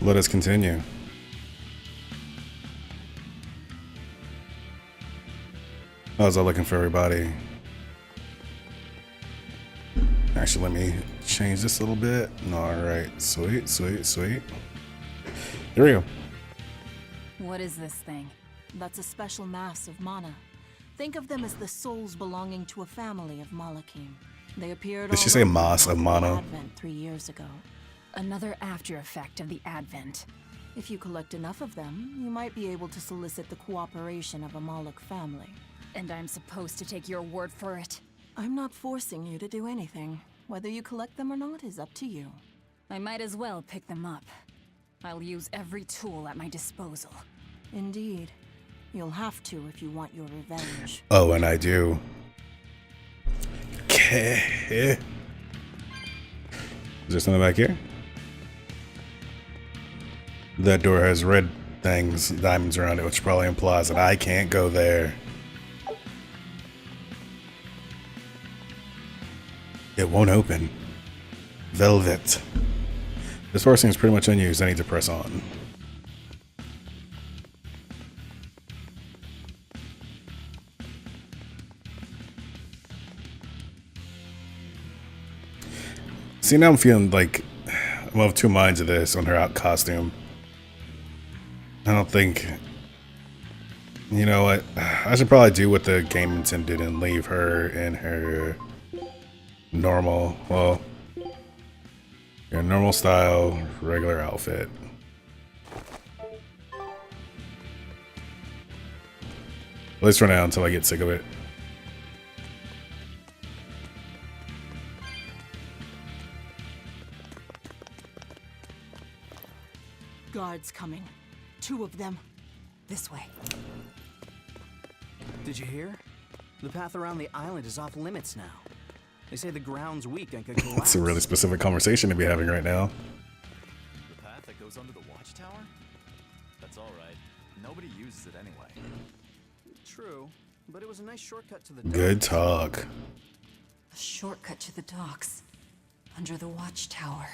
let us continue. I was looking for everybody. Actually, let me change this a little bit. All right, sweet, sweet, sweet. Here we go. What is this thing? That's a special mass of mana. Think of them as the souls belonging to a family of Malakim. They appeared. Did she say mass of mana? Advent 3 years ago. Another after effect of the Advent. If you collect enough of them, you might be able to solicit the cooperation of a Moloch family. And I'm supposed to take your word for it? I'm not forcing you to do anything. Whether you collect them or not is up to you. I might as well pick them up. I'll use every tool at my disposal. Indeed. You'll have to if you want your revenge. Oh, and I do. Okay. Is there something back here? That door has red things, diamonds around it, which probably implies that I can't go there. It won't open. Velvet. This force seems pretty much unused. I need to press on. See, now I'm feeling like I'm of two minds of this on her out costume. I don't think... You know what? I should probably do what the game intended and leave her in her normal, well, your normal style, regular outfit. At least for now, until I get sick of it. Guards coming. 2 of them. This way. Did you hear? The path around the island is off limits now. They say the ground's weak and could collapse. It's a really specific conversation to be having right now. The path that goes under the watchtower? That's all right. Nobody uses it anyway. True, but it was a nice shortcut to the Good docks. talk. A shortcut to the docks. Under the watchtower.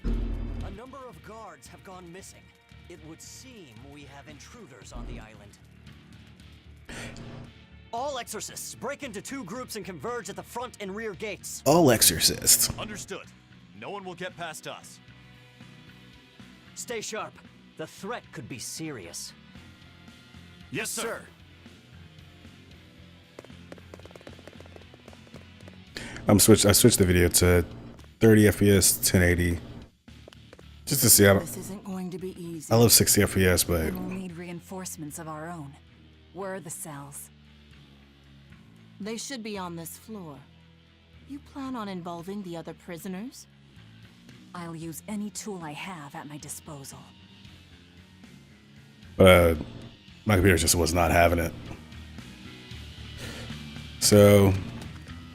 A number of guards have gone missing. It would seem we have intruders on the island. All exorcists break into 2 groups and converge at the front and rear gates. All exorcists. Understood. No one will get past us. Stay sharp. The threat could be serious. Yes, sir. I switched the video to 30 FPS, 1080. Just to see how This isn't going to be easy. I love 60 FPS, but We'll need reinforcements of our own. Where are the cells? They should be on this floor. You plan on involving the other prisoners? I'll use any tool I have at my disposal. my computer just was not having it. So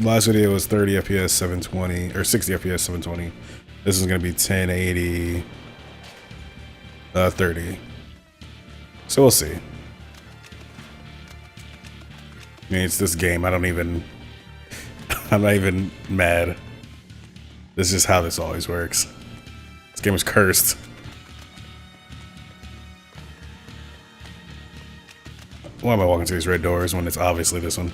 last video was 30 FPS 720 or 60 FPS 720. This is gonna be 1080 30. So we'll see. I mean, it's this game. I'm not even mad. This is just how this always works. This game is cursed. Why am I walking through these red doors when it's obviously this one?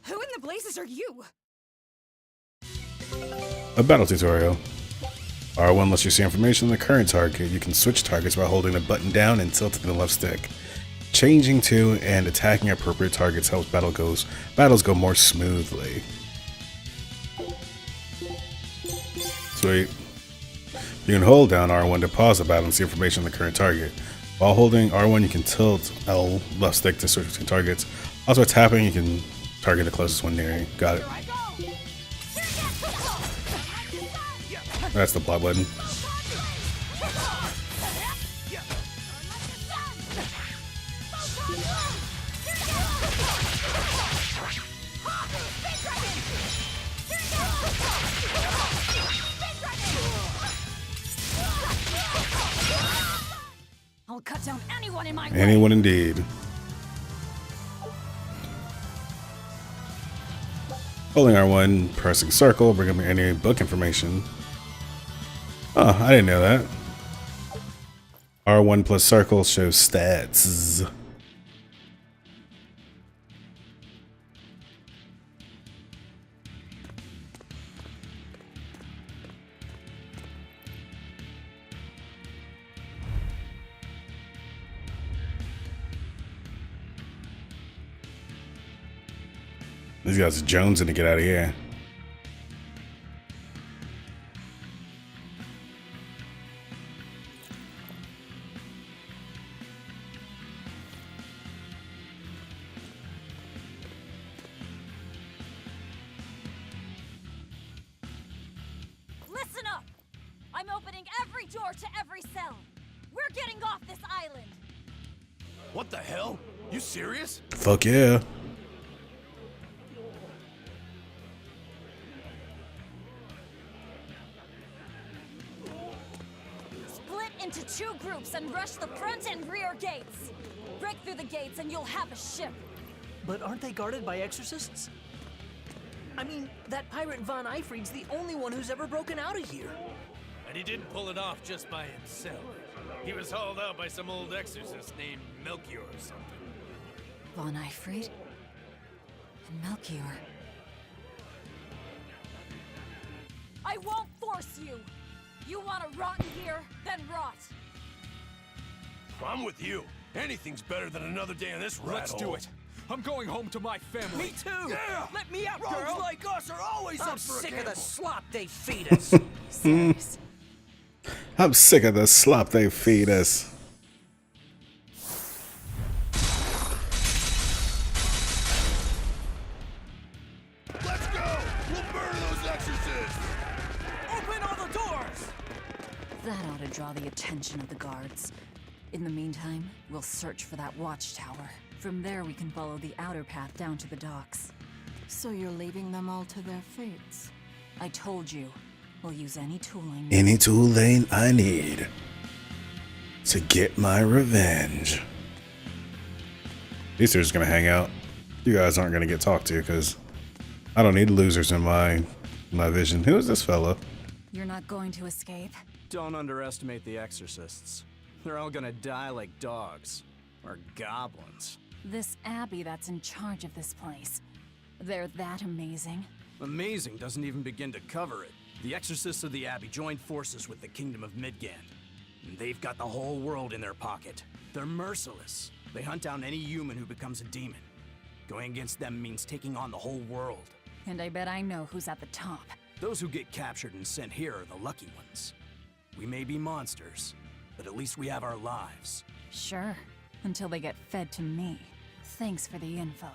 Who in the blazes are you? A battle tutorial. R1 lets you see information on the current target. You can switch targets by holding the button down and tilting the left stick. Changing to and attacking appropriate targets helps battles go more smoothly. Sweet. You can hold down R1 to pause the battle and see information on the current target. While holding R1, you can tilt L left stick to switch between targets. Also, tapping, you can target the closest one near you. Got it. That's the plot button. I'll cut down anyone in my way. Anyone indeed. Holding R1, pressing circle, bring up any book information. Oh, I didn't know that. R1 plus circle shows stats. These guys are jonesing to get out of here. Listen up! I'm opening every door to every cell. We're getting off this island. What the hell? You serious? Fuck yeah. Split into 2 groups and rush the front and rear gates. Break through the gates and you'll have a ship. But aren't they guarded by exorcists? I mean, that pirate Von Eyfried's the only one who's ever broken out of here. And he didn't pull it off just by himself. He was hauled out by some old exorcist named Melchior or something. Von Eyfried? And Melchior. I won't force you! You want to rot in here? Then rot! I'm with you. Anything's better than another day in this rat Let's do hole. it. I'm going home to my family. Me too! Yeah! Let me out, Rogues girl! like us are always I'm up for a sick of the gamble. slop they feed us. Serious. I'm sick of the slop they feed us. Let's go! We'll burn those exorcists! Open all the doors! That ought to draw the attention of the guards. In the meantime, we'll search for that watchtower. From there, we can follow the outer path down to the docks. So you're leaving them all to their fates? I told you, we'll use any tooling. Any tooling I need to get my revenge. These two are just gonna hang out. You guys aren't gonna get talked to because I don't need losers in my vision. Who is this fella? You're not going to escape? Don't underestimate the exorcists. They're all gonna die like dogs. Or goblins. This Abbey that's in charge of this place. They're that amazing? Amazing doesn't even begin to cover it. The exorcists of the Abbey joined forces with the Kingdom of Midgand. And they've got the whole world in their pocket. They're merciless. They hunt down any human who becomes a demon. Going against them means taking on the whole world. And I bet I know who's at the top. Those who get captured and sent here are the lucky ones. We may be monsters, but at least we have our lives. Sure, until they get fed to me. Thanks for the info.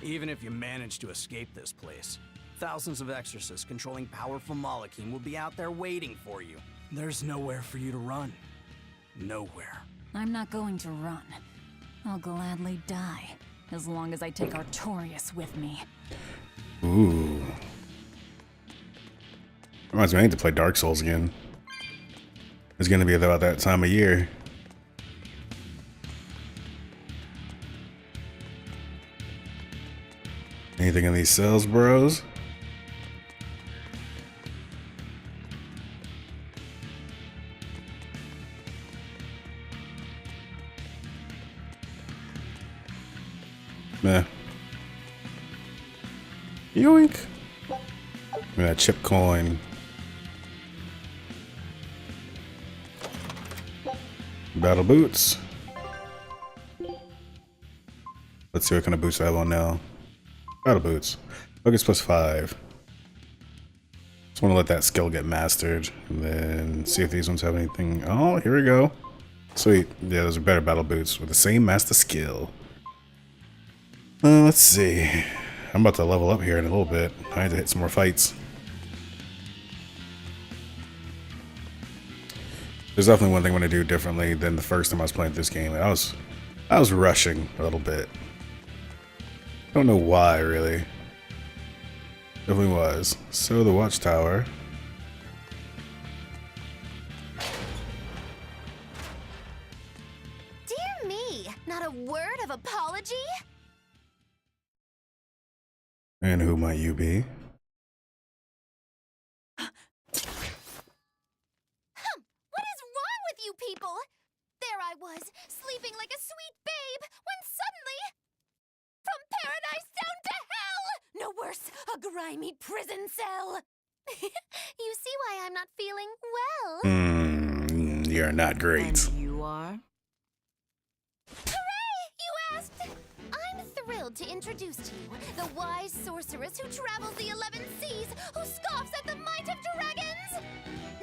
Even if you manage to escape this place, thousands of exorcists controlling powerful Malachim will be out there waiting for you. There's nowhere for you to run. Nowhere. I'm not going to run. I'll gladly die, as long as I take Artorias with me. Ooh. Reminds me, I need to play Dark Souls again. It's gonna be about that time of year. Anything in these cells, bros? Meh. Yoink. Look at that chip coin. Battle boots. Let's see what kind of boots I have on now. Battle boots. Focus plus 5. Just want to let that skill get mastered. And then see if these ones have anything. Oh, here we go. Sweet. Yeah, those are better battle boots with the same master skill. Let's see. I'm about to level up here in a little bit. I need to hit some more fights. There's definitely one thing I'm going to do differently than the first time I was playing this game. I was rushing a little bit. I don't know why, really. Definitely was. So the watchtower. Dear me, not a word of apology? And who might you be? A grimy prison cell. You see why I'm not feeling well. You're not great. And you are? Hooray! You asked! I'm thrilled to introduce to you the wise sorceress who travels the 11 seas, who scoffs at the might of dragons!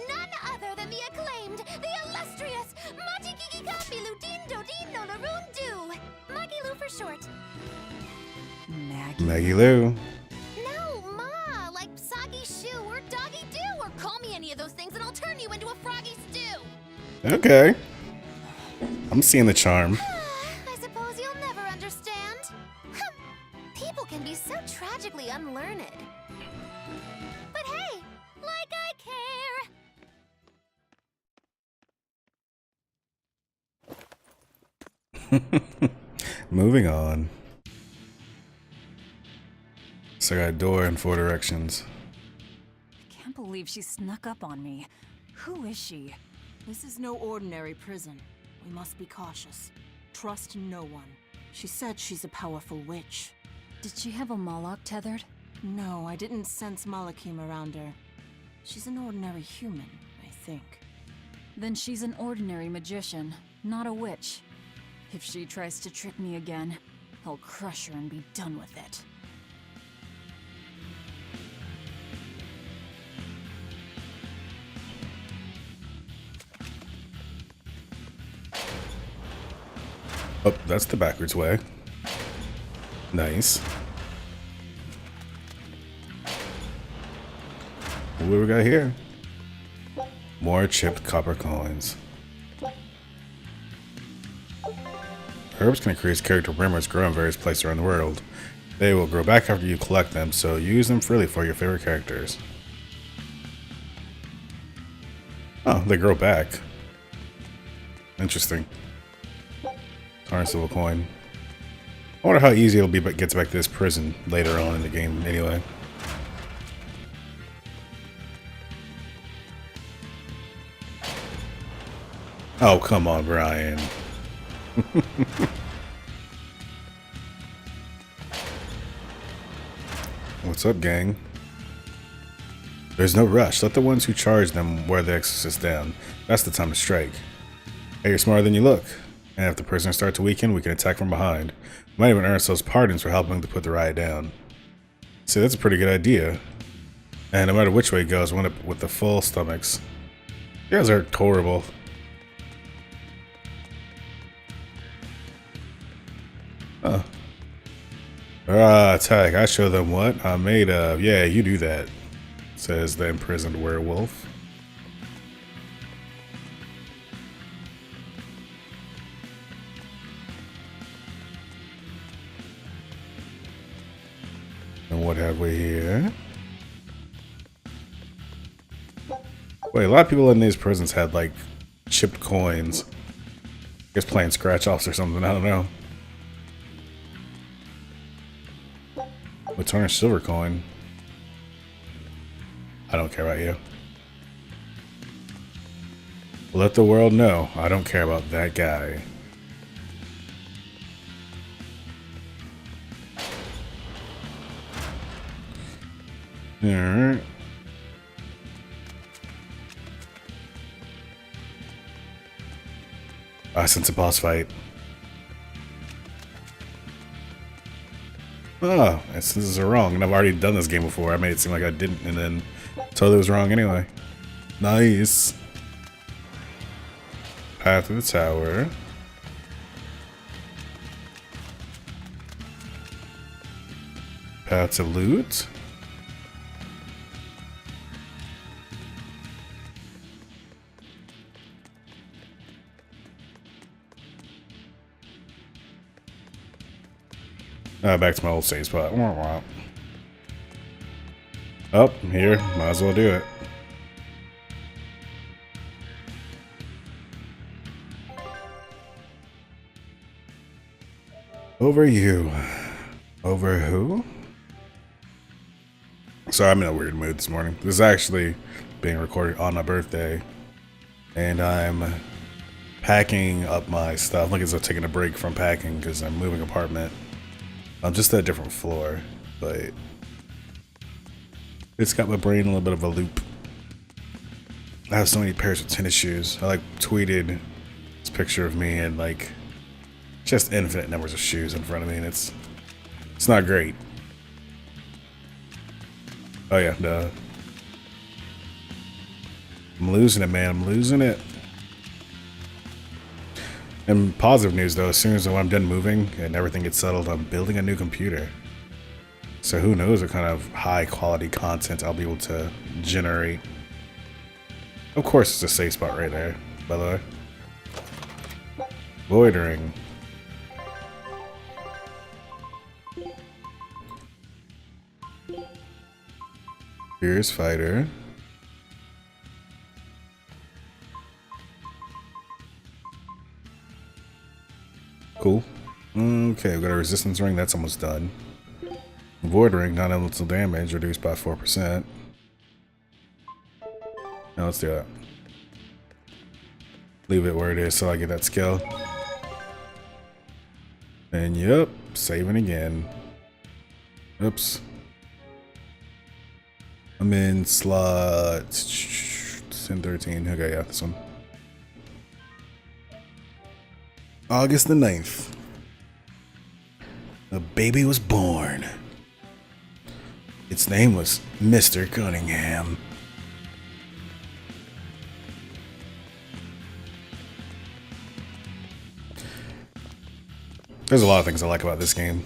None other than the acclaimed, the illustrious Matikiki Dindo Dino Larundu! Magilu for short. Maggie Lou. No, Ma, like Soggy Shoe or Doggy Doo, or call me any of those things and I'll turn you into a froggy stew! Okay. I'm seeing the charm. I suppose you'll never understand. People can be so tragically unlearned. But hey, like I care. Moving on. So I got a door in 4 directions. I can't believe she snuck up on me. Who is she? This is no ordinary prison. We must be cautious. Trust no one. She said she's a powerful witch. Did she have a Moloch tethered? No, I didn't sense Malakim around her. She's an ordinary human, I think. Then she's an ordinary magician, not a witch. If she tries to trick me again, I'll crush her and be done with it. Oh, that's the backwards way. Nice. What do we got here? More chipped copper coins. Herbs can increase character memories grow in various places around the world. They will grow back after you collect them, so use them freely for your favorite characters. Oh, they grow back. Interesting. Tarn silver coin. I wonder how easy it'll be but gets back to this prison later on in the game anyway. Oh, come on, Brian. What's up, gang? There's no rush. Let the ones who charge them wear the exorcist down. That's the time to strike. Hey, you're smarter than you look. And if the prisoners start to weaken, we can attack from behind. We might even earn ourselves pardons for helping to put the riot down. See, that's a pretty good idea. And no matter which way it goes, we end up with the full stomachs. You guys are horrible. Huh. Attack. I show them what I'm made of. Yeah, you do that, says the imprisoned werewolf. And what have we here? Wait, a lot of people in these prisons had like chipped coins. I guess playing scratch offs or something, I don't know. With tarnished silver coin. I don't care about you. Let the world know I don't care about that guy. Alright. I sense a boss fight. Oh, instances are wrong, and I've already done this game before. I made it seem like I didn't, and then totally was wrong anyway. Nice. Path to the tower. Path to loot. Back to my old save spot. Oh, here. Might as well do it. Over you. Over who? Sorry, I'm in a weird mood this morning. This is actually being recorded on my birthday. And I'm packing up my stuff. Like as I'm taking a break from packing because I'm moving apartment. I'm just at a different floor, but It's got my brain in a little bit of a loop. I have so many pairs of tennis shoes. I like tweeted this picture of me and like just infinite numbers of shoes in front of me, and it's not great. Oh yeah, duh. I'm losing it, man. I'm losing it. And positive news though, as soon as I'm done moving and everything gets settled, I'm building a new computer. So who knows what kind of high quality content I'll be able to generate. Of course, it's a safe spot right there, by the way. Loitering. Fierce fighter. Cool. Okay, we got a resistance ring. That's almost done. Void ring, non-elemental damage reduced by 4%. Now let's do that. Leave it where it is so I get that skill. And yep, saving again. Oops. I'm in slot 1013. Okay, yeah, this one. August the 9th. A baby was born. Its name was Mr. Cunningham. There's a lot of things I like about this game.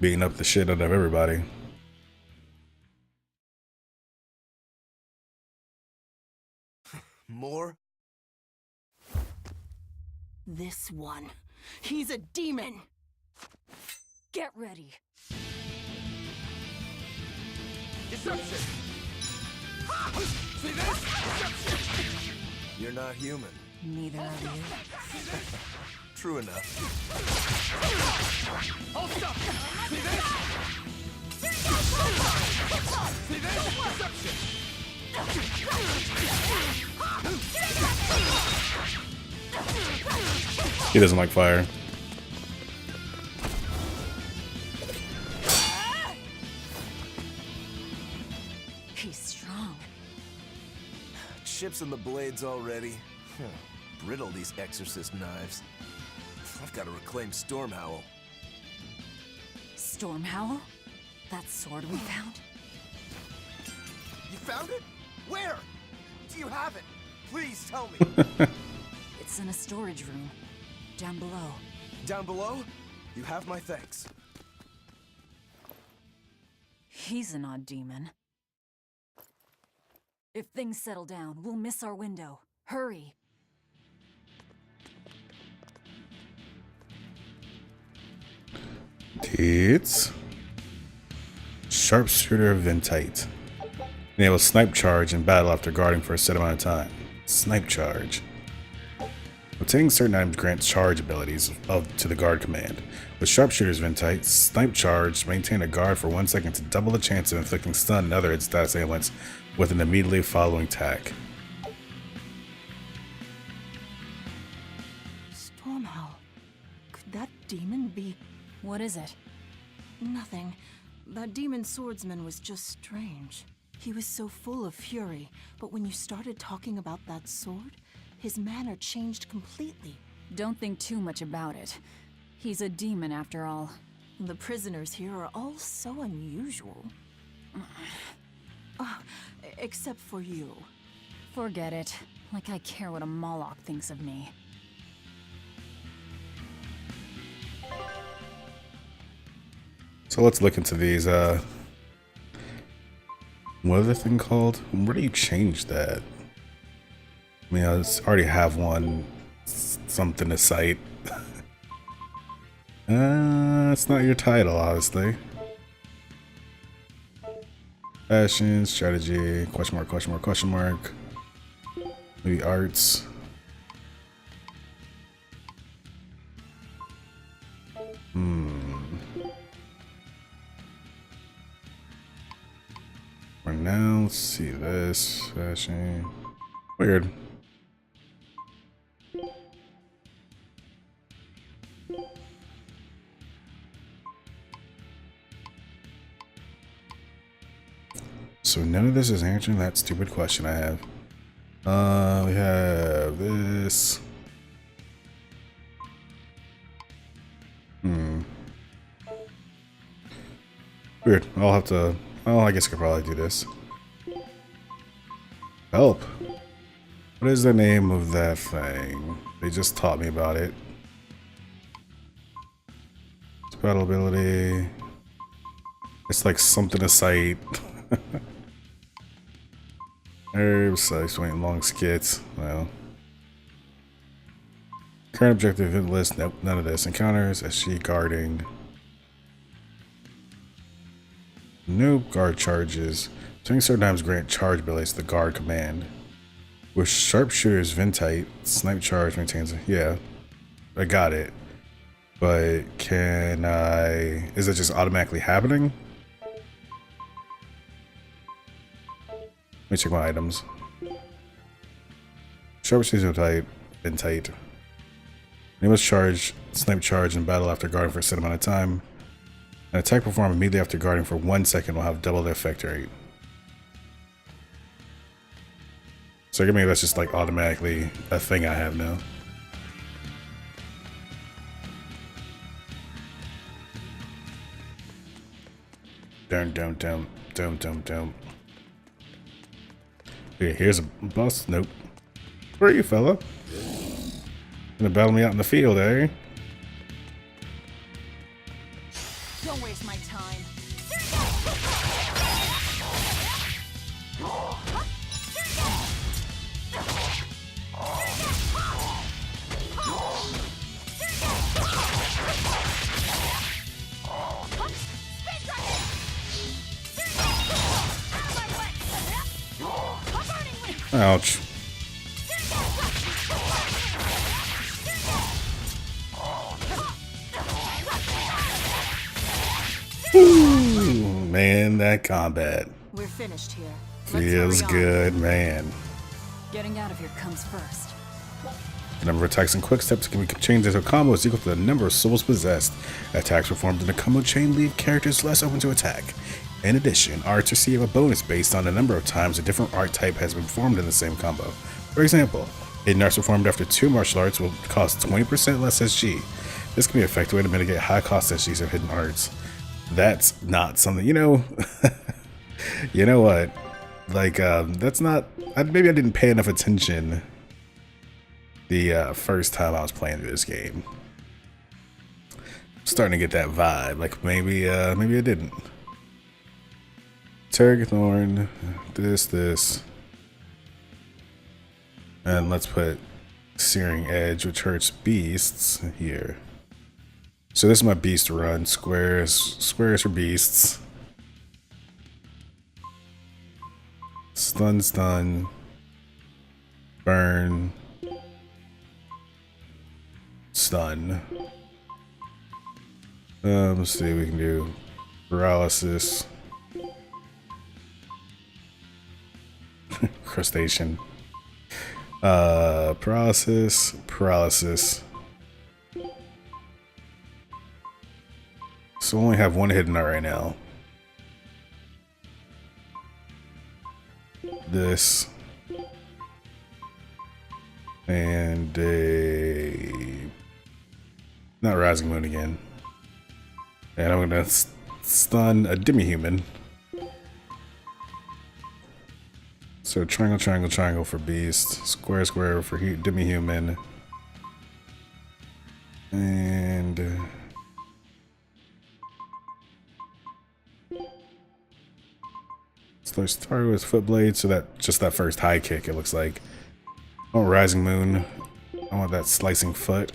Beating up the shit out of everybody. More? This one. He's a demon! Get ready. Deception! See this? Deception! You're not human. Neither are you. True enough. Hold up! See this? See this? Deception! He doesn't like fire. He's strong. Chips in the blades already. Brittle, these exorcist knives. I've got to reclaim Stormhowl. Stormhowl? That sword we found? You found it? Where? Do you have it? Please tell me. It's in a storage room. Down below. Down below? You have my thanks. He's an odd demon. If things settle down, we'll miss our window. Hurry! It's Sharpshooter Ventite. Enable snipe charge in battle after guarding for a set amount of time. Snipe charge. Obtaining certain items grants charge abilities to the guard command. With Sharpshooter's Ventite, snipe charge maintain a guard for 1 second to double the chance of inflicting stun and other status ailments with an immediately following attack. Stormhowl. Could that demon be... What is it? Nothing. That demon swordsman was just strange. He was so full of fury, but when you started talking about that sword, his manner changed completely. Don't think too much about it. He's a demon after all. The prisoners here are all so unusual. Except for you. Forget it. Like I care what a Moloch thinks of me. So let's look into these, what is the thing called? Where do you change that? I mean, I already have one, something to cite. It's not your title, obviously. Fashion, strategy, question mark, question mark, question mark. Maybe arts. For now, let's see this. Fashion. Weird. none of this is answering that stupid question I have. We have this. Weird. I'll have to. Oh, I guess I could probably do this. Help. What is the name of that thing? They just taught me about it. Battle ability. It's like something to sight. Herbs, size, wait, long skits. Well. Current objective event list. Nope, none of this. Encounters, SG guarding. Nope, guard charges. Doing certain times grant charge abilities to the guard command. With sharpshooters, Ventite, snipe charge maintains. Yeah, I got it. But can I? Is it just automatically happening? Let me check my items. Sharpshooters, Ventite. They must charge, snipe charge, and battle after guarding for a set amount of time. An attack performed immediately after guarding for 1 second will have double the effect rate. So maybe that's just like automatically a thing I have now. Dum. Okay, here's a boss. Nope. Where are you, fella? Gonna battle me out in the field, eh? Don't waste my time. Ouch. Ooh, man, that combat We're finished here. feels good, man. Getting out of here comes first. The number of attacks and quick steps can be changed into a combo is equal to the number of souls possessed. Attacks performed in a combo chain leave characters less open to attack. In addition, arts receive a bonus based on the number of times a different art type has been performed in the same combo. For example, hidden arts performed after 2 martial arts will cost 20% less SG. This can be an effective way to mitigate high cost SGs of hidden arts. That's not something, you know, you know what? Like, that's not, maybe I didn't pay enough attention the first time I was playing this game. I'm starting to get that vibe, like maybe I didn't. Terragithorn, this. And let's put Searing Edge, which hurts beasts, here. So this is my beast run. Squares for beasts. Stun. Burn. Stun. Let's see, we can do paralysis. Crustacean. Paralysis. So we only have one hidden art right now. This. And a... Not Rising Moon again. And I'm gonna stun a demi-human. So triangle for beast, square for demi-human, and so let's start with foot blade. So that just that first high kick, it looks like. Oh, Rising Moon. I want that slicing foot.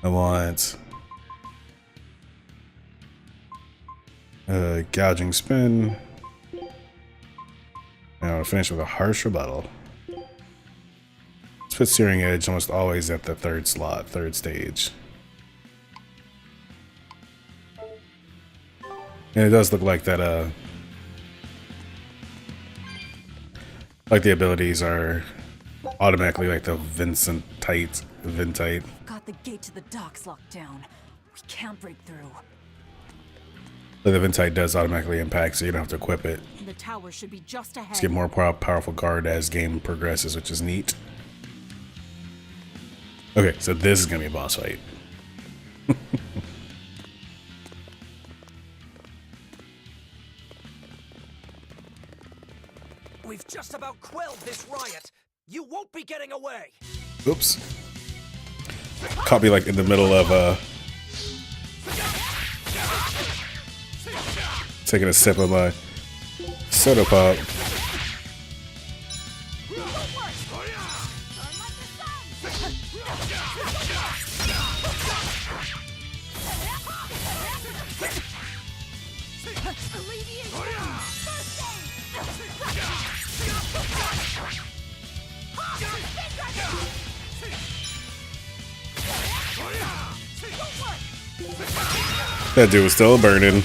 I want gouging spin. And I'll finish with a harsh rebuttal. Let's put Searing Edge almost always at the third stage. And it does look like that, like the abilities are automatically like the Ventite. Got the gate to the docks locked down. We can't break through. The event type does automatically impact, so you don't have to equip it. The tower should be just ahead. Just get more powerful guard as game progresses, which is neat. Okay, so this is gonna be a boss fight. We've just about quelled this riot. You won't be getting away. Oops. Caught me like in the middle of taking a sip of my soda pop. That dude was still burning.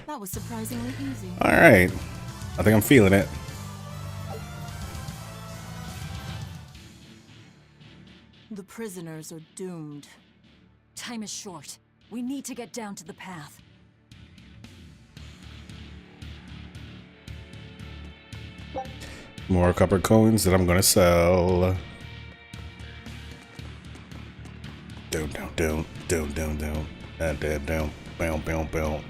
That was surprisingly easy. All right, I think I'm feeling it. The prisoners are doomed. Time is short. We need to get down to the path. More copper coins that I'm gonna sell. Down, down, down, down, down, down, down, down, down, bound, bound, bound.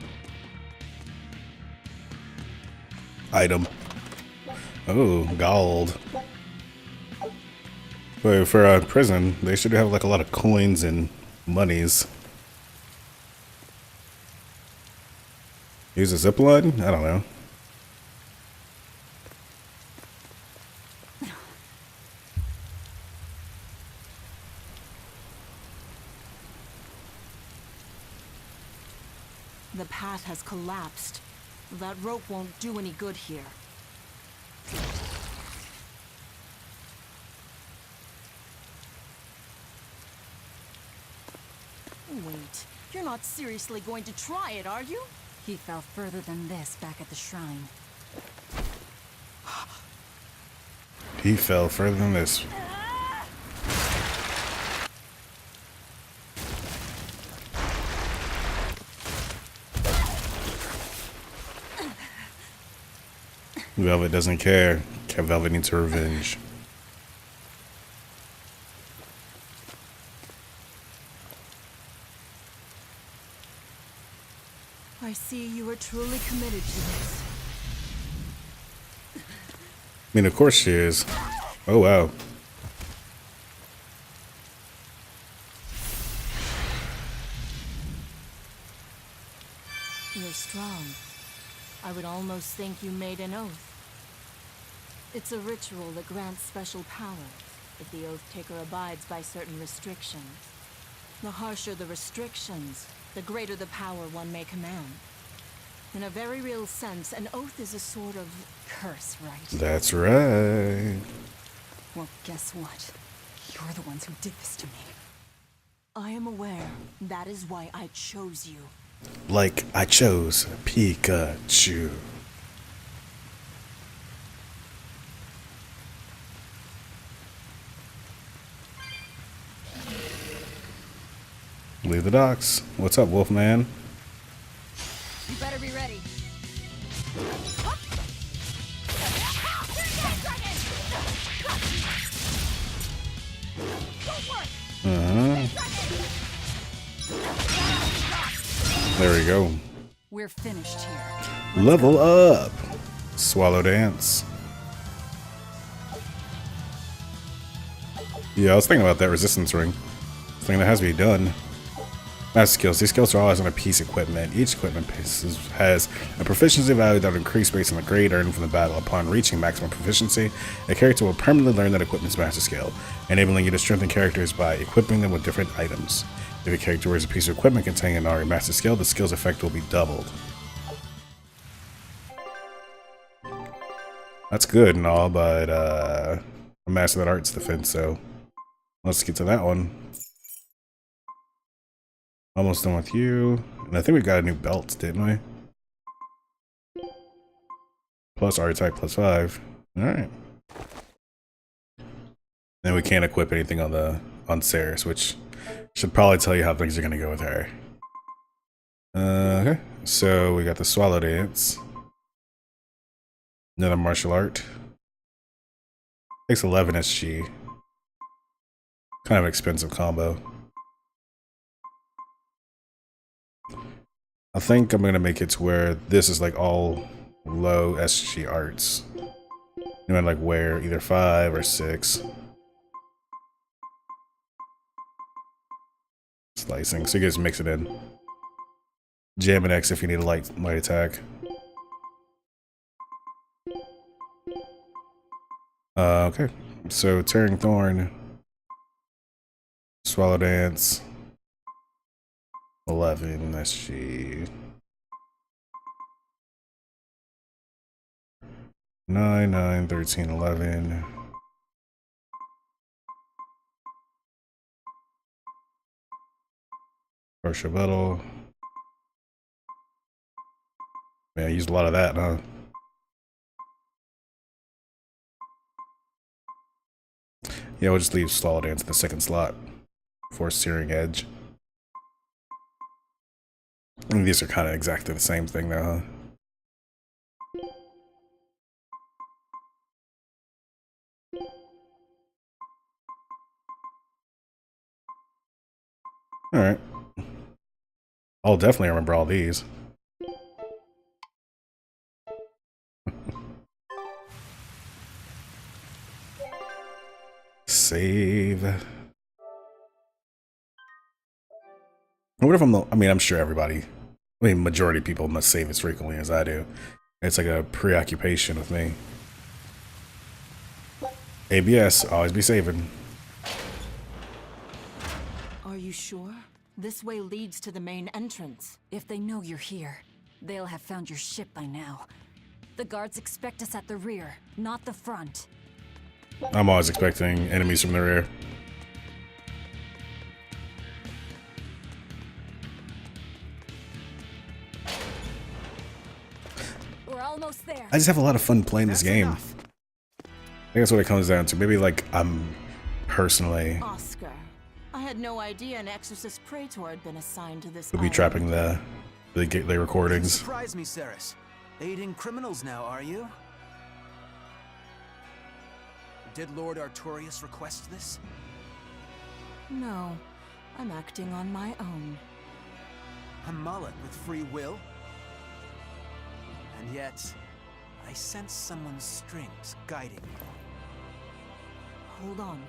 Item. Oh, gold. But for a prison, they should have like a lot of coins and monies. Use a zip line? I don't know. The path has collapsed. That rope won't do any good here. Wait, you're not seriously going to try it, are you? He fell further than this back at the shrine. He fell further than this. Velvet doesn't care. Velvet needs her revenge. I see you are truly committed to this. I mean, of course she is. Oh, wow. You're strong. I would almost think you made an oath. It's a ritual that grants special power if the oath taker abides by certain restrictions. The harsher the restrictions, the greater the power one may command. In a very real sense, an oath is a sort of Curse, right? That's right. Well, guess what? You're the ones who did this to me. I am aware. That is why I chose you. Like I chose Pikachu. Leave the docks. What's up, Wolfman? You better be ready. There we go. We're finished here. Level up. Swallow dance. Yeah, I was thinking about that resistance ring. Thing that has to be done. Master skills. These skills are always on a piece of equipment. Each equipment piece has a proficiency value that will increase based on the grade earned from the battle. Upon reaching maximum proficiency, a character will permanently learn that equipment's master skill, enabling you to strengthen characters by equipping them with different items. If a character wears a piece of equipment containing an already master skill, the skill's effect will be doubled. That's good and all, but I mastered that arts defense, so let's get to that one. Almost done with you. And I think we got a new belt, didn't we? Plus R-type plus 5. Alright. Then we can't equip anything on Ceres, which should probably tell you how things are gonna go with her. Okay, so we got the Swallow Dance. Another martial art. Takes 11 SG. Kind of an expensive combo. I think I'm gonna make it to where this is like all low SG arts. You might like wear either 5 or 6. Slicing, so you guys mix it in. Jam and X if you need a light attack. Okay, so Tearing Thorn, Swallow Dance, 11 SG, 9, 9, 13, 11. Partial Battle. Man, I used a lot of that, huh? Yeah, we'll just leave Swallow Dance in the second slot for Searing Edge. I mean, these are kind of exactly the same thing, though, huh? Alright. I'll definitely remember all these. Save. What if I'm sure everybody, majority of people must save as frequently as I do. It's like a preoccupation with me. ABS, always be saving. Are you sure? This way leads to the main entrance. If they know you're here, they'll have found your ship by now. The guards expect us at the rear, not the front. I'm always expecting enemies from the rear. We're almost there. I just have a lot of fun playing this game. I think that's what it comes down to. Maybe like I'm personally Oscar, I had no idea an Exorcist Praetor had been assigned to this would be island. trapping the gateway recordings. Surprise me, Ceres. Aiding criminals now, are you? Did Lord Artorius request this? No, I'm acting on my own. A mullet with free will? And yet, I sense someone's strings guiding you. Hold on.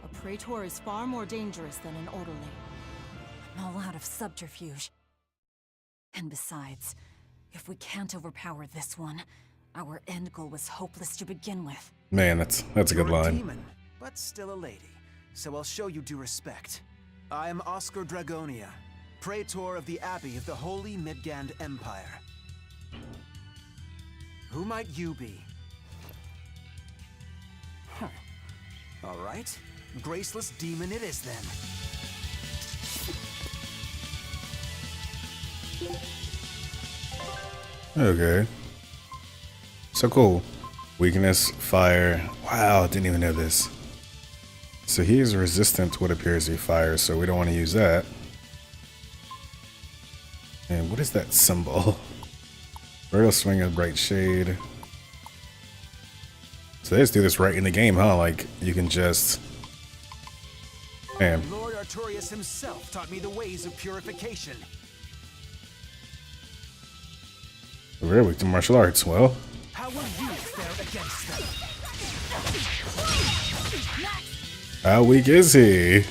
A Praetor is far more dangerous than an orderly. I'm all out of subterfuge. And besides, if we can't overpower this one, our end goal was hopeless to begin with. Man, that's a good You're a line. demon, but still a lady, so I'll show you due respect. I am Oscar Dragonia, Praetor of the Abbey of the Holy Midgand Empire. Who might you be? Huh. All right, graceless demon it is then. Okay. So cool. Weakness, fire. Wow, didn't even know this. So he is resistant to what appears to be fire, so we don't want to use that. And what is that symbol? Vertical swing of bright shade. So they just do this right in the game, huh? Like, you can just... Man. Lord Artorius himself taught me the ways of purification. Very weak to martial arts. Well, How will you fare against them? how weak is he?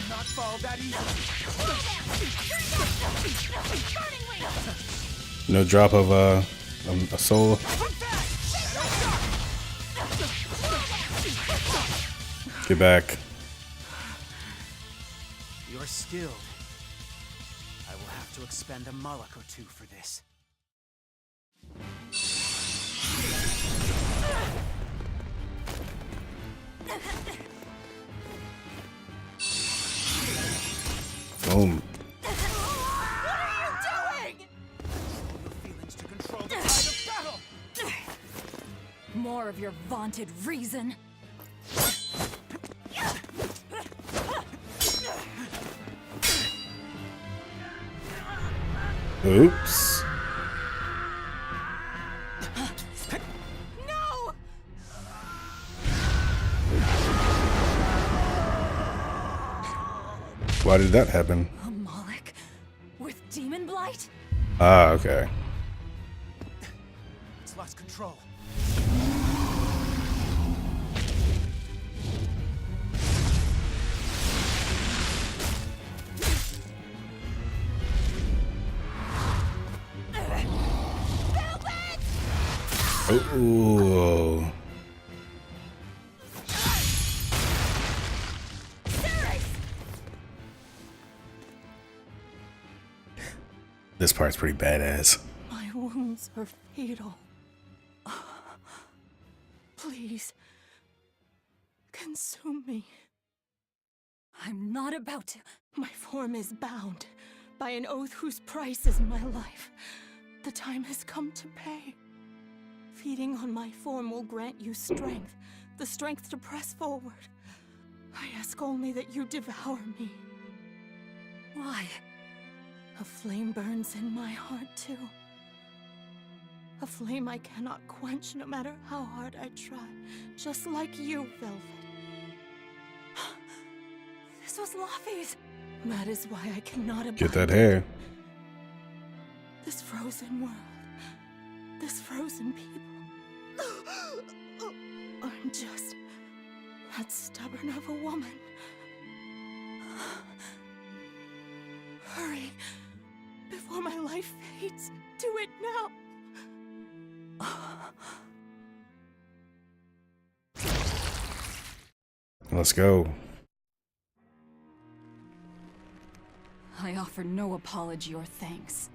Not fall that easily. No drop of a soul. Get back. You're skilled, have to expend a Moloch or two for this. Boom. More of your vaunted reason. Oops. No! Why did that happen? A Moloch with demon blight? Ah, okay. It's lost control. Ooh. This part's pretty badass. My wounds are fatal. Please, consume me. I'm not about to. My form is bound by an oath whose price is my life. The time has come to pay. Feeding on my form will grant you strength, the strength to press forward. I ask only that you devour me. Why? A flame burns in my heart, too. A flame I cannot quench no matter how hard I try. Just like you, Velvet. This was Laffy's. That is why I cannot abide. Get that hair. This frozen world. This frozen people. I'm just that stubborn of a woman. Hurry, before my life fades. Do it now. Let's go. I offer no apology or thanks.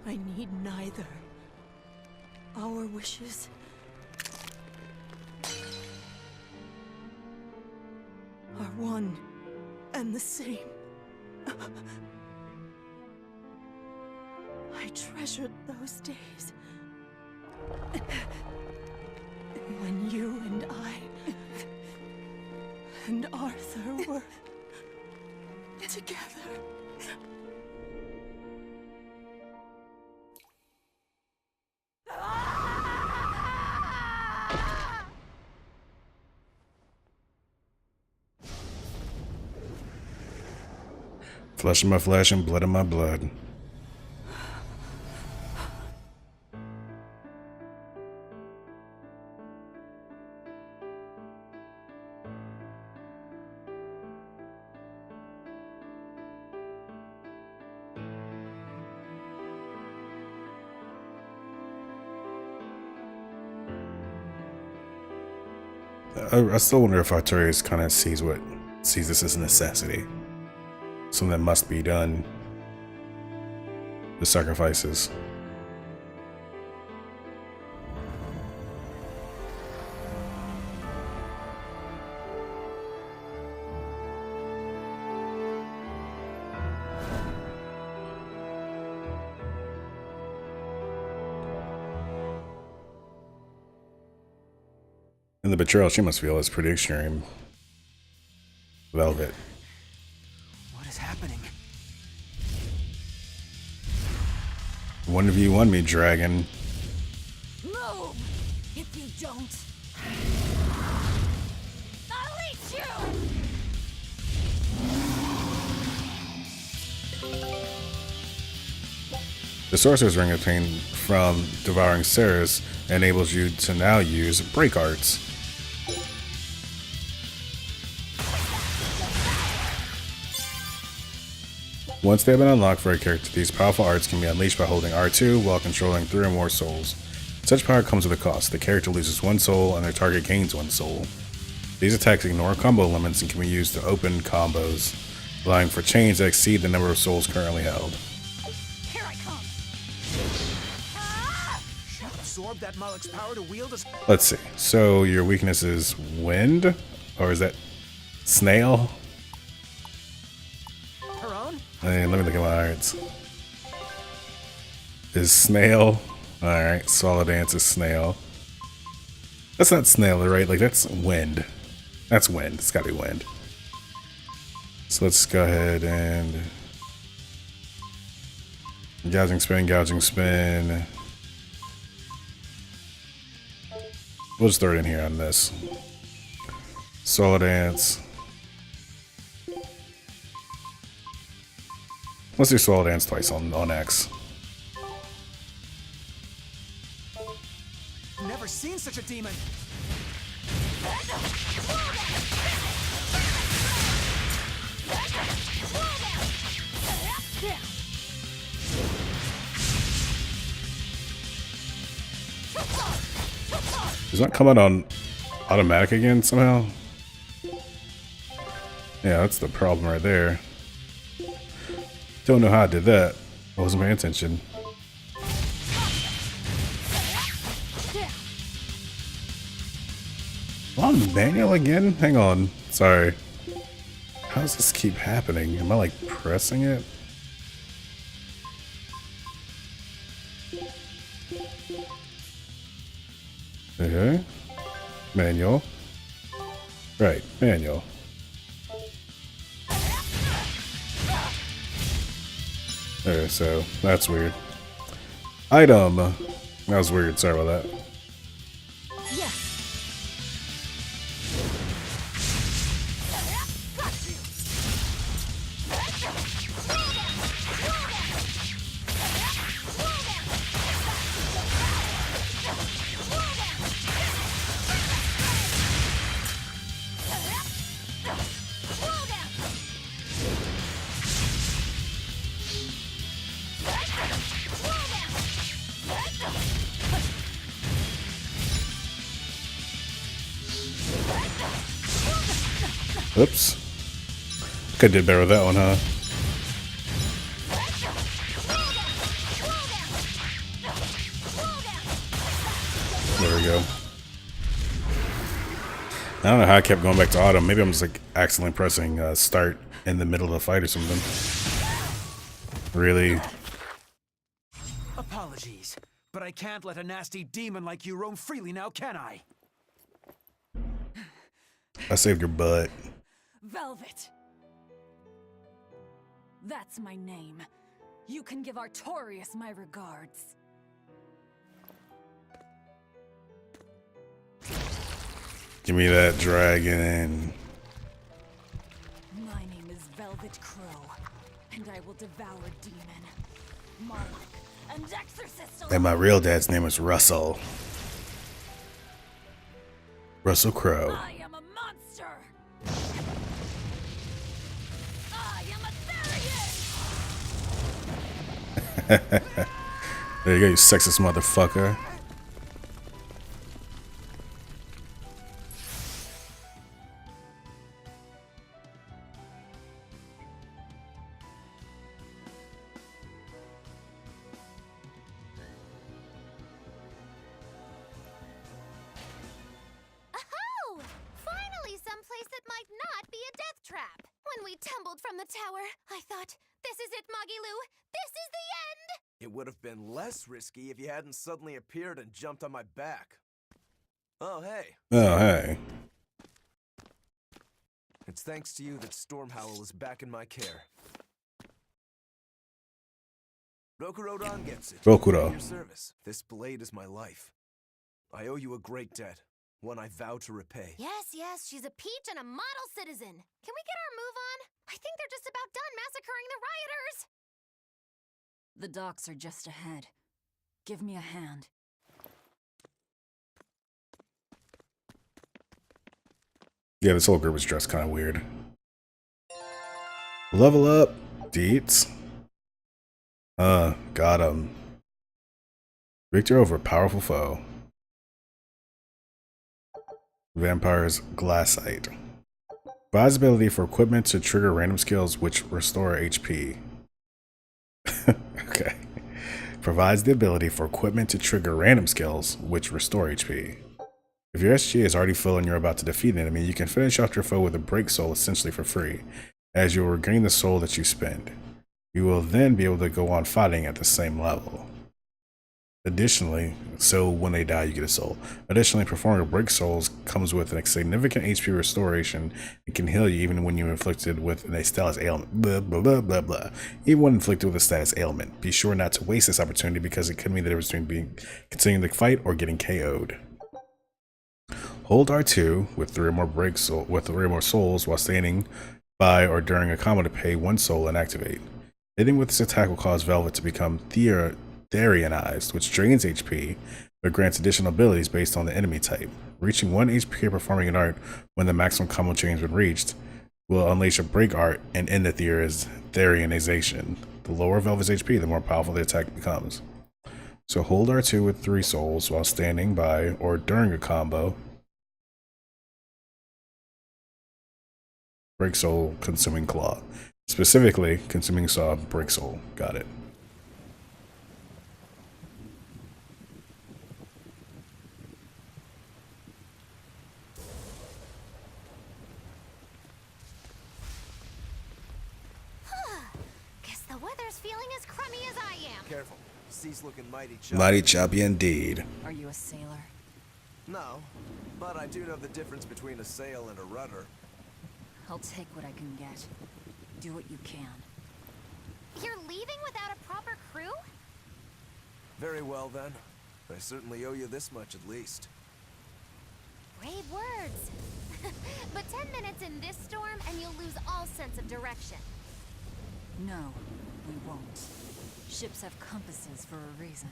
I need neither. Our wishes are one and the same. I treasured those days when you and I and Arthur were together. Flesh of my flesh and blood of my blood. I still wonder if Artorias kind of sees this as a necessity. Something that must be done. The sacrifices. And the betrayal she must feel is pretty extreme. Velvet. What is happening? 1v1 me, dragon. Move! If you don't, I'll eat you! The Sorcerer's Ring obtained from devouring Ceres enables you to now use break arts. Once they have been unlocked for a character, these powerful arts can be unleashed by holding R2 while controlling 3 or more souls. Such power comes with a cost. The character loses 1 soul and their target gains 1 soul. These attacks ignore combo limits and can be used to open combos allowing for change that exceed the number of souls currently held. Here I come. Absorb that Malak's power to wield us. Let's see. So your weakness is wind? Or is that snail? Her own? Hey, let me look at my irons. Is snail. Alright, solid dance is snail. That's not snail, right? Like, that's wind. That's wind. It's gotta be wind. So let's go ahead and gouging spin, gouging spin. We'll just throw it in here on this. Solid dance. Let's do solid dance twice on X. Never seen such a demon. Is that coming on automatic again somehow? Yeah, that's the problem right there. Don't know how I did that. I wasn't paying attention. On manual again? Hang on. Sorry. How does this keep happening? Am I like pressing it? Okay. Manual. Right, manual. Okay, so that's weird. Item. That was weird. Sorry about that. Oops. Could did better with that one, huh? There we go. I don't know how I kept going back to autumn. Maybe I'm just like accidentally pressing start in the middle of the fight or something. Really? Apologies, but I can't let a nasty demon like you roam freely now, can I? I saved your butt. Velvet. That's my name. You can give Artorias my regards. Give me that dragon. My name is Velvet Crow, and I will devour demon, Mark, and exorcist. And my real dad's name is Russell. Russell Crowe. I am a monster. I am a Therian. There you go, you sexist motherfucker. Oh! Finally someplace that might not be a death trap. When we tumbled from the tower, I thought, this is it, Magilou. This is the end! It would have been less risky if you hadn't suddenly appeared and jumped on my back. Oh, hey. Oh, hey. It's thanks to you that Stormhowl is back in my care. Rokurodon gets it. Rokuro. Your service. This blade is my life. I owe you a great debt, one I vow to repay. Yes, yes, she's a peach and a model citizen. Can we get our move on? I think they're just about done massacring the rioters. The docks are just ahead. Give me a hand. Yeah, this whole group was dressed kind of weird. Level up, Deets. Got him. Victor over a powerful foe. Vampire's Glassite. Provides the ability for equipment to trigger random skills which restore HP. Okay. Provides the ability for equipment to trigger random skills which restore HP. If your SG is already full and you're about to defeat an enemy, you can finish off your foe with a break soul essentially for free, as you will regain the soul that you spend. You will then be able to go on fighting at the same level. Additionally, so when they die, you get a soul. Additionally, performing a break souls comes with a significant HP restoration and can heal you even when you're inflicted with a status ailment. Blah, blah, blah, blah, blah. Even when inflicted with a status ailment. Be sure not to waste this opportunity because it could mean the difference between continuing the fight or getting KO'd. Hold R2 with 3 or more souls while standing by or during a combo to pay 1 soul and activate. Hitting with this attack will cause Velvet to become Therianized, which drains HP, but grants additional abilities based on the enemy type. Reaching 1 HP or performing an art when the maximum combo chain has been reached will unleash a break art and end the Therianization. The lower Velvet's HP, the more powerful the attack becomes. So hold R2 with 3 souls while standing by or during a combo. Break soul, consuming claw. Specifically, consuming saw, break soul. Got it. Guess the weather's feeling as crummy as I am. Careful. Sea's looking mighty choppy. Mighty choppy indeed. Are you a sailor? No, but I do know the difference between a sail and a rudder. I'll take what I can get. Do what you can. You're leaving without a proper crew? Very well then. I certainly owe you this much at least. Brave words. But 10 minutes in this storm and you'll lose all sense of direction. No, we won't. Ships have compasses for a reason.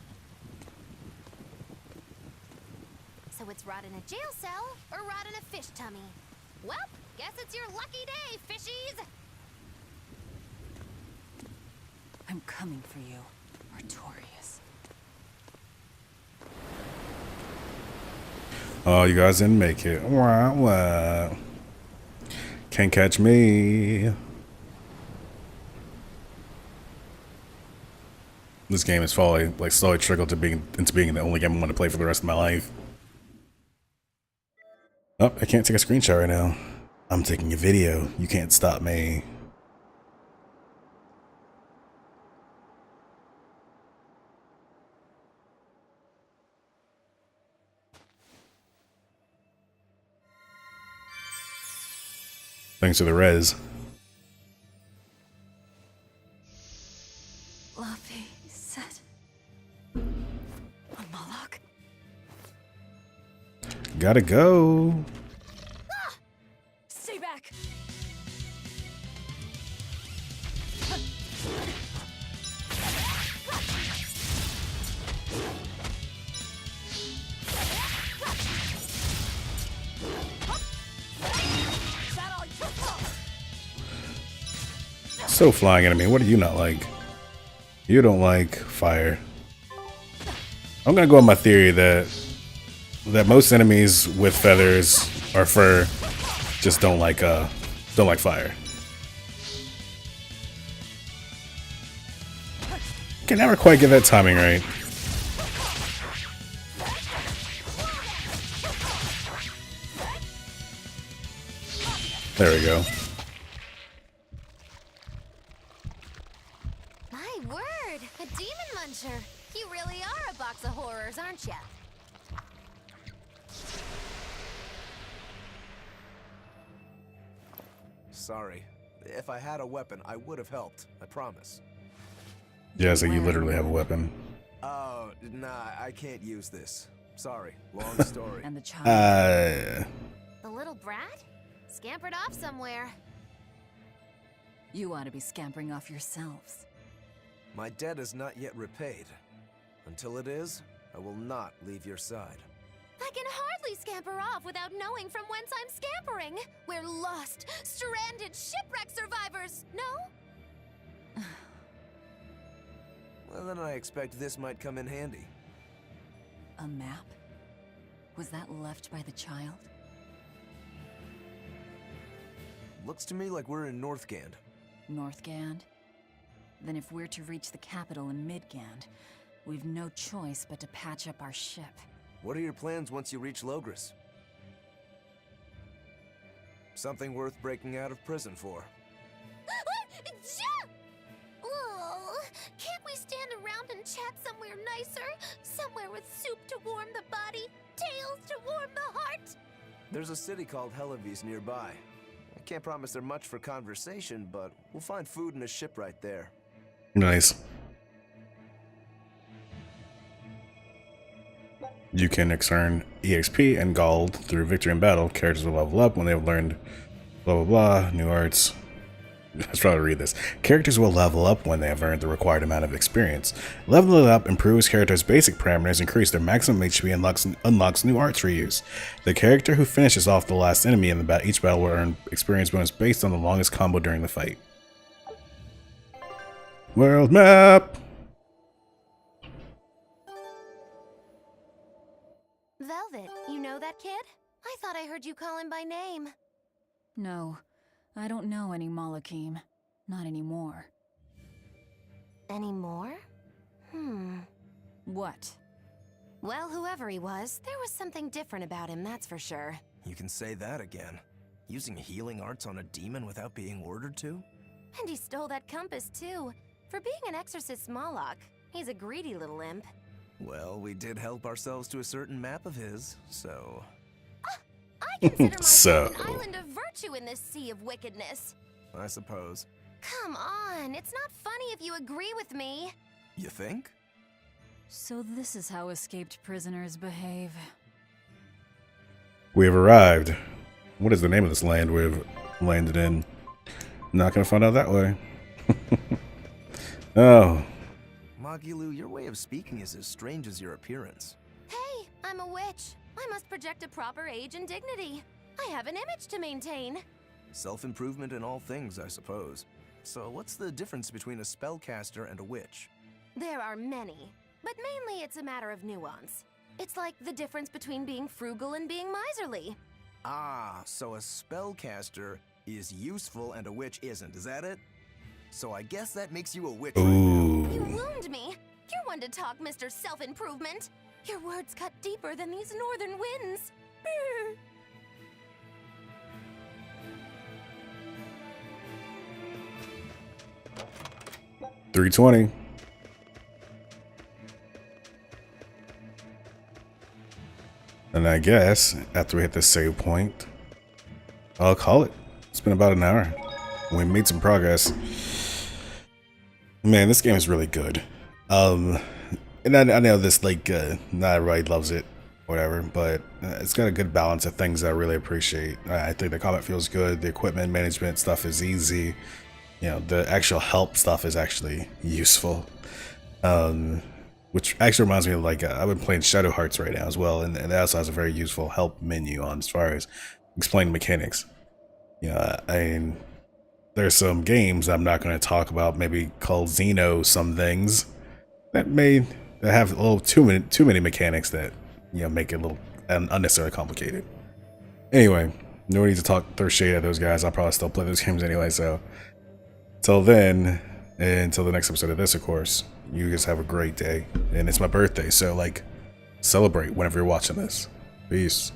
So it's rot in a jail cell or rot in a fish tummy? Well, guess it's your lucky day, fishies! I'm coming for you, Artorias. Oh, you guys didn't make it. Wah, wah. Can't catch me. This game is slowly trickled to into being the only game I want to play for the rest of my life. Oh, I can't take a screenshot right now. I'm taking a video. You can't stop me. Thanks to the res. Luffy set on Moloch. Gotta go. Stay back. So flying enemy. What do you not like? You don't like fire. I'm gonna go on my theory that most enemies with feathers or fur just don't like fire. Can never quite get that timing right. There we go. My word, a demon muncher. You really are a box of horrors, aren't ya? Sorry. If I had a weapon, I would have helped. I promise. Yeah, so you literally have a weapon. Oh, nah, I can't use this. Sorry. Long story. And the child. The little brat? Scampered off somewhere. You ought to be scampering off yourselves. My debt is not yet repaid. Until it is, I will not leave your side. I can hardly scamper off without knowing from whence I'm scampering. We're lost, stranded shipwreck survivors, no? Well, then I expect this might come in handy. A map? Was that left by the child? Looks to me like we're in Northgand. Northgand? Then if we're to reach the capital in Midgand, we've no choice but to patch up our ship. What are your plans once you reach Logris? Something worth breaking out of prison for. Oh, can't we stand around and chat somewhere nicer? Somewhere with soup to warm the body, tales to warm the heart? There's a city called Helavis nearby. I can't promise there much for conversation, but we'll find food and a ship right there. Nice. You can earn EXP and gold through victory in battle. Characters will level up when they've learned blah blah blah, new arts. Let's try to read this. Characters will level up when they have earned the required amount of experience. Leveling up improves characters' basic parameters, increase their maximum HP, and unlocks new arts for use. The character who finishes off the last enemy in each battle will earn experience bonus based on the longest combo during the fight. World map! Velvet, you know that kid? I thought I heard you call him by name. No, I don't know any Malakim. Not anymore. Anymore? What? Well, whoever he was, there was something different about him, that's for sure. You can say that again. Using healing arts on a demon without being ordered to? And he stole that compass, too. For being an exorcist Moloch, he's a greedy little imp. Well, we did help ourselves to a certain map of his, so... I consider myself So. an island of virtue in this sea of wickedness. I suppose. Come on, it's not funny if you agree with me. You think? So this is how escaped prisoners behave. We have arrived. What is the name of this land we've landed in? Not gonna find out that way. Oh. Magilu, your way of speaking is as strange as your appearance. Hey, I'm a witch. I must project a proper age and dignity. I have an image to maintain. Self-improvement in all things, I suppose. So what's the difference between a spellcaster and a witch? There are many, but mainly it's a matter of nuance. It's like the difference between being frugal and being miserly. Ah, so a spellcaster is useful and a witch isn't, is that it? So I guess that makes you a witch right now. You Ooh. wound me. You're one to talk, Mr. Self-Improvement. Your words cut deeper than these northern winds. Brr. 320. And I guess after we hit this save point, I'll call it. It's been about an hour. We made some progress. Man, this game is really good. And I know this, like, not everybody loves it, whatever, but it's got a good balance of things that I really appreciate. I think the combat feels good. The equipment management stuff is easy. You know, the actual help stuff is actually useful. Which actually reminds me of, like, I've been playing Shadow Hearts right now as well, and it also has a very useful help menu on as far as explaining mechanics. You know, I mean, there's some games I'm not going to talk about, maybe called Xeno some things, that have a little too many mechanics that, you know, make it a little unnecessarily complicated. Anyway, no need to throw shade at those guys. I'll probably still play those games anyway, so till then, and until the next episode of this, of course, you guys have a great day. And it's my birthday, so, like, celebrate whenever you're watching this. Peace.